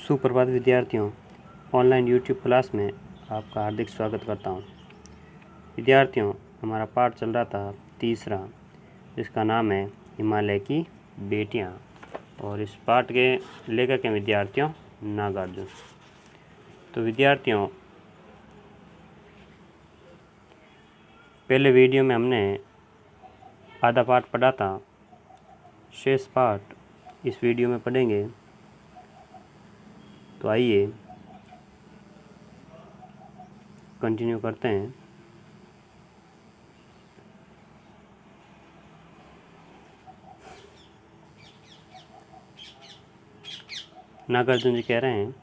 सुप्रभात विद्यार्थियों, online YouTube class में आपका हार्दिक स्वागत करता हूं। विद्यार्थियों, हमारा पाठ चल रहा था तीसरा, जिसका नाम है हिमालय की बेटियां, और इस पाठ के लेखक हैं विद्यार्थियों नागार्जुन। तो विद्यार्थियों, पहले वीडियो में हमने आधा पाठ पढ़ा था, शेष पाठ इस वीडियो में पढ़ेंगे। तो आइए कंटिन्यू करते हैं। नागार्जुन जी कह रहे हैं,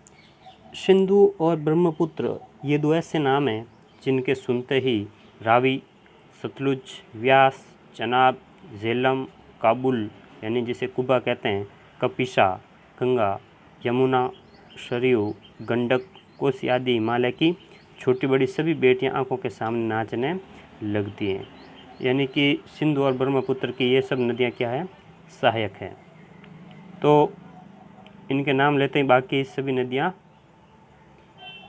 सिंधु और ब्रह्मपुत्र ये दो ऐसे नाम हैं जिनके सुनते ही रावी, सतलुज, व्यास, चनाब, झेलम, काबुल यानी जिसे कुबा कहते हैं, कपिशा, गंगा, यमुना, सरयू, गंडक, कोसी आदि हिमालय की छोटी बड़ी सभी बेटियां आंखों के सामने नाचने लगती हैं। यानी कि सिंधु और ब्रह्मपुत्र की ये सब नदियां क्या है, सहायक हैं। तो इनके नाम लेते ही बाकी सभी नदियां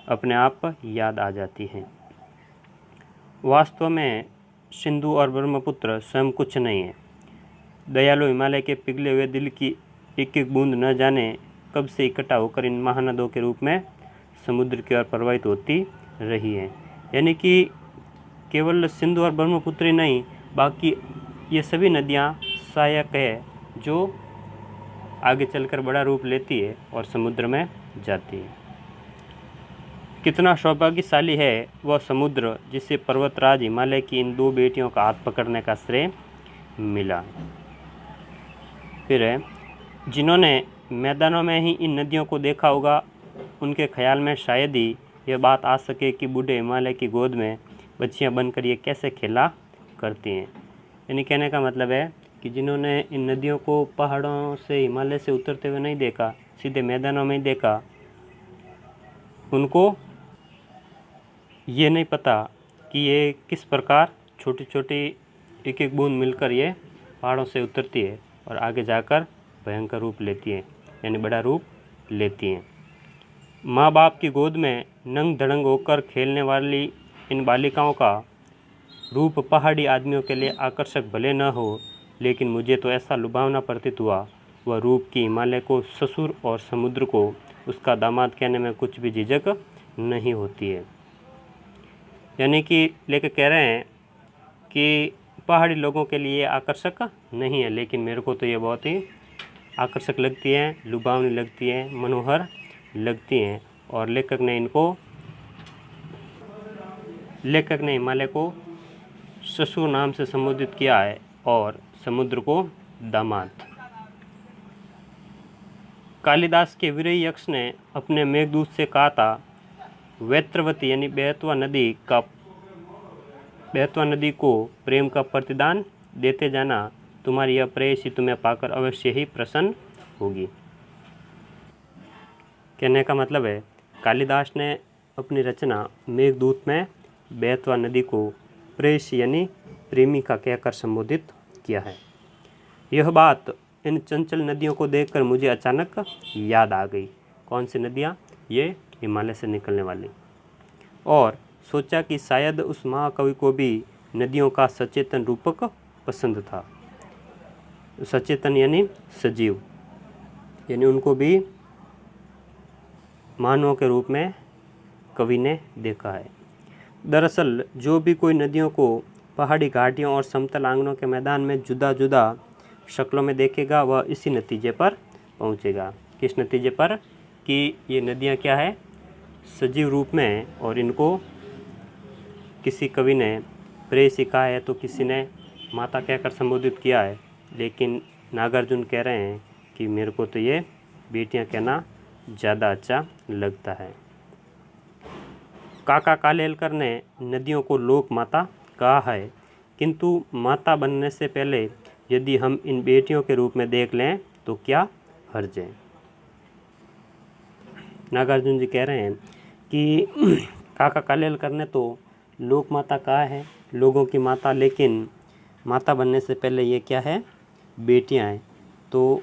अपने आप याद आ जाती हैं। वास्तव में सिंधु और ब्रह्मपुत्र स्वयं कुछ नहीं है। दयालु हिमालय के पिघले हुए दिल की एक एक बूंद न जाने कब से इकट्ठा होकर इन महानदों के रूप में समुद्र की ओर प्रवाहित होती रही है। यानी कि केवल सिंधु और ब्रह्मपुत्र ही नहीं, बाकी ये सभी नदियां सहायक है, जो आगे चलकर बड़ा रूप लेती है और समुद्र में जाती है। कितना सौभाग्यशाली है वह समुद्र जिसे पर्वतराज हिमालय की इन दो बेटियों का हाथ पकड़ने का श्रेय मिला। फिर है, जिन्होंने मैदानों में ही इन नदियों को देखा होगा, उनके ख्याल में शायद ही यह बात आ सके कि बूढ़े हिमालय की गोद में बच्चियां बनकर ये कैसे खेला करती हैं। यानी कहने का मतलब है कि जिन्होंने इन नदियों को पहाड़ों से, हिमालय से उतरते हुए नहीं देखा, सीधे मैदानों में ही देखा, उनको ये नहीं पता कि ये किस प्रकार छोटी छोटी एक एक बूंद मिलकर ये पहाड़ों से उतरती है और आगे जाकर भयंकर रूप लेती है, यानी बड़ा रूप लेती हैं। माँ बाप की गोद में नंग धड़ंग होकर खेलने वाली इन बालिकाओं का रूप पहाड़ी आदमियों के लिए आकर्षक भले न हो, लेकिन मुझे तो ऐसा लुभावना प्रतीत हुआ, वह रूप की हिमालय को ससुर और समुद्र को उसका दामाद कहने में कुछ भी झिझक नहीं होती है। यानी कि लेके कह रहे हैं कि पहाड़ी लोगों के लिए आकर्षक नहीं है, लेकिन मेरे को तो ये बहुत ही आकर्षक लगती है, लुभावनी लगती है, मनोहर लगती हैं। और लेखक ने हिमालय को ससुर नाम से संबोधित किया है और समुद्र को दामाद। कालिदास के वीरही यक्ष ने अपने मेघदूत से कहा था, वैत्रवती यानी बेतवा नदी को प्रेम का प्रतिदान देते जाना, तुम्हारी यह प्रेयसी तुम्हें पाकर अवश्य ही प्रसन्न होगी। कहने का मतलब है, कालिदास ने अपनी रचना मेघदूत में बेतवा नदी को प्रेयसी यानी प्रेमिका कहकर संबोधित किया है। यह बात इन चंचल नदियों को देखकर मुझे अचानक याद आ गई। कौन सी नदियाँ? ये हिमालय से निकलने वाली। और सोचा कि शायद उस महाकवि को भी नदियों का सचेतन रूपक पसंद था। सचेतन यानी सजीव, यानी उनको भी मानवों के रूप में कवि ने देखा है। दरअसल जो भी कोई नदियों को पहाड़ी घाटियों और समतल आंगनों के मैदान में जुदा जुदा शक्लों में देखेगा, वह इसी नतीजे पर पहुंचेगा। किस नतीजे पर? कि ये नदियां क्या है, सजीव रूप में है, और इनको किसी कवि ने प्रेयसी कहा है, तो किसी ने माता कहकर संबोधित किया है। लेकिन नागार्जुन कह रहे हैं कि मेरे को तो ये बेटियां कहना ज़्यादा अच्छा लगता है। काका कालेलकर ने नदियों को लोक माता कहा है, किंतु माता बनने से पहले यदि हम इन बेटियों के रूप में देख लें तो क्या हर्ज है। नागार्जुन जी कह रहे हैं कि काका कालेलकर ने तो लोक माता कहा है, लोगों की माता, लेकिन माता बनने से पहले ये क्या है, बेटियां हैं। तो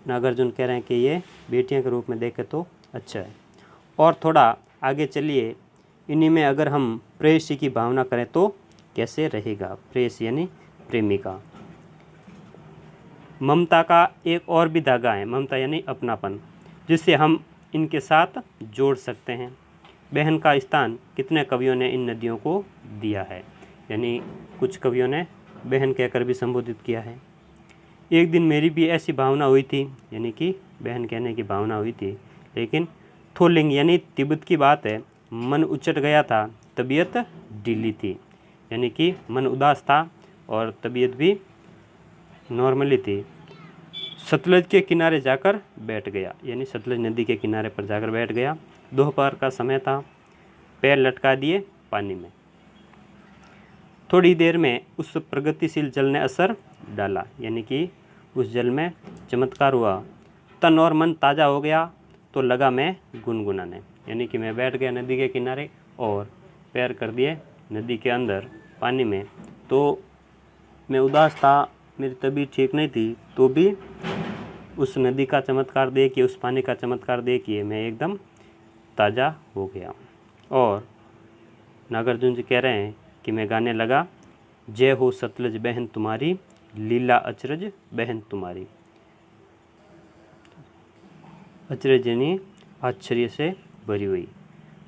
नागार्जुन कह रहे हैं कि ये बेटियां के रूप में देखें तो अच्छा है। और थोड़ा आगे चलिए, इन्हीं में अगर हम प्रेयसी की भावना करें तो कैसे रहेगा। प्रेयसी यानी प्रेमिका। ममता का एक और भी धागा है, ममता यानी अपनापन, जिससे हम इनके साथ जोड़ सकते हैं। बहन का स्थान कितने कवियों ने इन नदियों को दिया है, यानी कुछ कवियों ने बहन कहकर भी संबोधित किया है। एक दिन मेरी भी ऐसी भावना हुई थी, यानी कि बहन कहने की भावना हुई थी, लेकिन थोलिंग यानी तिब्बत की बात है, मन उचट गया था, तबीयत ढीली थी, यानी कि मन उदास था और तबीयत भी नॉर्मली थी। सतलज के किनारे जाकर बैठ गया, यानी सतलज नदी के किनारे पर जाकर बैठ गया। दोपहर का समय था, पैर लटका दिए पानी में। थोड़ी देर में उस प्रगतिशील जल ने असर डाला, यानी कि उस जल में चमत्कार हुआ। तन और मन ताज़ा हो गया तो लगा मैं गुनगुनाने, यानी कि मैं बैठ गया नदी के किनारे और पैर कर दिए नदी के अंदर पानी में। तो मैं उदास था, मेरी तबीयत ठीक नहीं थी, तो भी उस नदी का चमत्कार देखिए, उस पानी का चमत्कार देखिए, मैं एकदम ताज़ा हो गया। और नागार्जुन जी कह रहे हैं कि मैं गाने लगा, जय हो सतलज बहन तुम्हारी, लीला अचरज बहन तुम्हारी। अचरज यानी आश्चर्य से भरी हुई।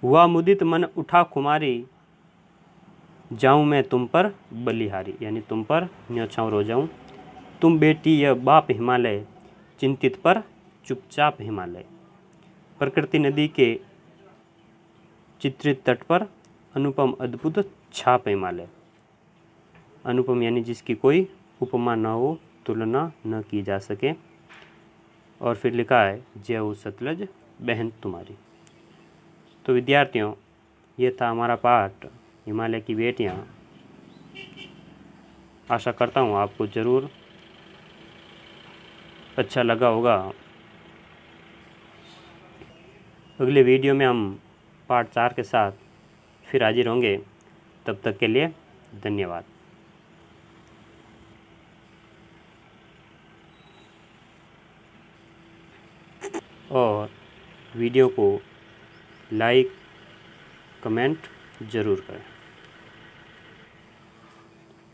हुआ मुदित मन उठा खुमारी, जाऊं मैं तुम पर बलिहारी, यानी तुम पर न्योछावर हो जाऊं। तुम बेटी यह बाप हिमालय, चिंतित पर चुपचाप हिमालय। प्रकृति नदी के चित्रित तट पर अनुपम अद्भुत छाप हिमालय। अनुपम यानी जिसकी कोई उपमा न हो, तुलना न की जा सके। और फिर लिखा है, जय हो सतलज बहन तुम्हारी। तो विद्यार्थियों, ये था हमारा पाठ हिमालय की बेटियाँ। आशा करता हूँ आपको ज़रूर अच्छा लगा होगा। अगले वीडियो में हम पार्ट 4 के साथ फिर हाजिर होंगे। तब तक के लिए धन्यवाद। और वीडियो को लाइक कमेंट ज़रूर करें।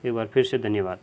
एक बार फिर से धन्यवाद।